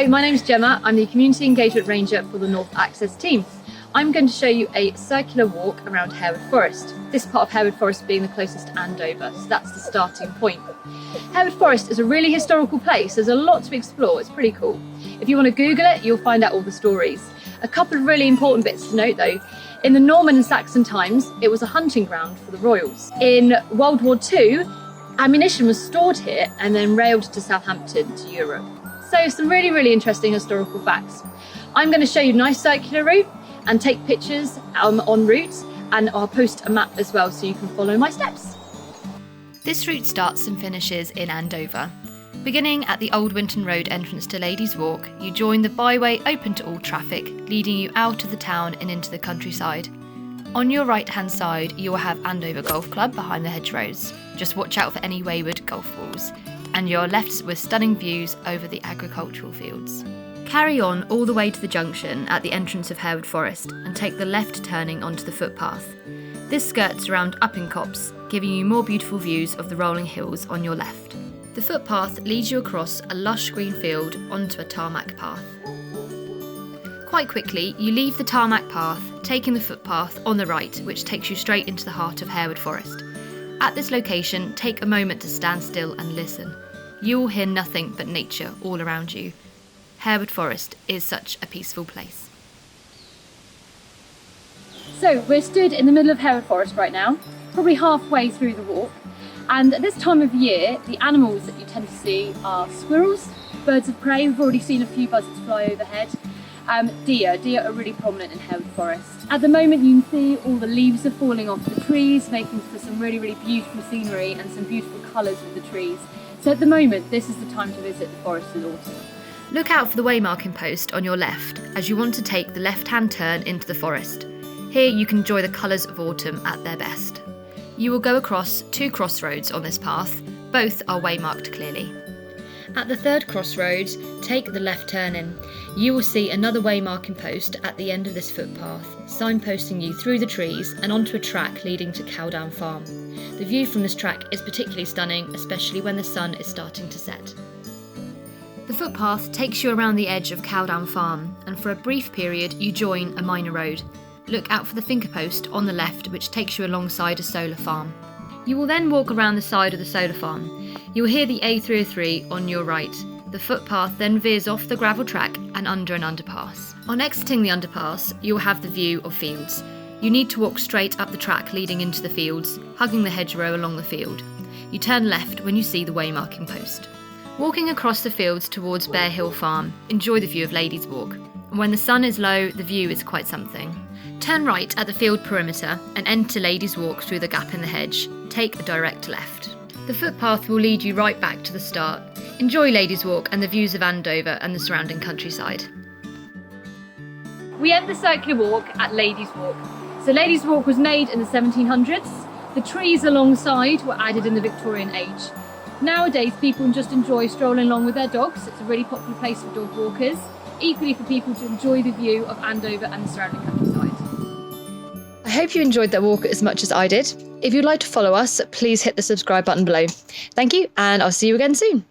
Hi, my name's Gemma. I'm the Community Engagement Ranger for the North Access team. I'm going to show you a circular walk around Harewood Forest. This part of Harewood Forest being the closest to Andover, so that's the starting point. Harewood Forest is a really historical place. There's a lot to explore. It's pretty cool. If you want to Google it, you'll find out all the stories. A couple of really important bits to note though. In the Norman and Saxon times, it was a hunting ground for the royals. In World War II, ammunition was stored here and then railed to Southampton to Europe. So some really interesting historical facts. I'm going to show you a nice circular route and take pictures en route, and I'll post a map as well so you can follow my steps. This route starts and finishes in Andover. Beginning at the Old Winton Road entrance to Ladies Walk, you join the byway open to all traffic, leading you out of the town and into the countryside. On your right hand side you will have Andover Golf Club behind the hedgerows. Just watch out for any wayward golf balls. And you're left with stunning views over the agricultural fields. Carry on all the way to the junction at the entrance of Harewood Forest and take the left turning onto the footpath. This skirts around Upping Copse, giving you more beautiful views of the rolling hills on your left. The footpath leads you across a lush green field onto a tarmac path. Quite quickly, you leave the tarmac path, taking the footpath on the right, which takes you straight into the heart of Harewood Forest. At this location, take a moment to stand still and listen. You will hear nothing but nature all around you. Harewood Forest is such a peaceful place. So we're stood in the middle of Harewood Forest right now, probably halfway through the walk. And at this time of year, the animals that you tend to see are squirrels, birds of prey. We've already seen a few buzzards fly overhead. Deer are really prominent in Harewood Forest. At the moment you can see all the leaves are falling off the trees, making for some really beautiful scenery and some beautiful colours with the trees. So at the moment, this is the time to visit the forest in autumn. Look out for the waymarking post on your left as you want to take the left-hand turn into the forest. Here you can enjoy the colours of autumn at their best. You will go across two crossroads on this path, both are waymarked clearly. At the third crossroad, take the left turn in. You will see another waymarking post at the end of this footpath, signposting you through the trees and onto a track leading to Cowdown Farm. The view from this track is particularly stunning, especially when the sun is starting to set. The footpath takes you around the edge of Cowdown Farm, and for a brief period you join a minor road. Look out for the finger post on the left, which takes you alongside a solar farm. You will then walk around the side of the solar farm. You will hear the A303 on your right. The footpath then veers off the gravel track and under an underpass. On exiting the underpass, you will have the view of fields. You need to walk straight up the track leading into the fields, hugging the hedgerow along the field. You turn left when you see the waymarking post. Walking across the fields towards Bear Hill Farm, enjoy the view of Ladies Walk. When the sun is low, the view is quite something. Turn right at the field perimeter and enter Ladies Walk through the gap in the hedge. Take a direct left. The footpath will lead you right back to the start. Enjoy Ladies Walk and the views of Andover and the surrounding countryside. We end the circular walk at Ladies Walk. So Ladies Walk was made in the 1700s. The trees alongside were added in the Victorian age. Nowadays people can just enjoy strolling along with their dogs. It's a really popular place for dog walkers. Equally for people to enjoy the view of Andover and the surrounding countryside. I hope you enjoyed that walk as much as I did. If you'd like to follow us, please hit the subscribe button below. Thank you, and I'll see you again soon.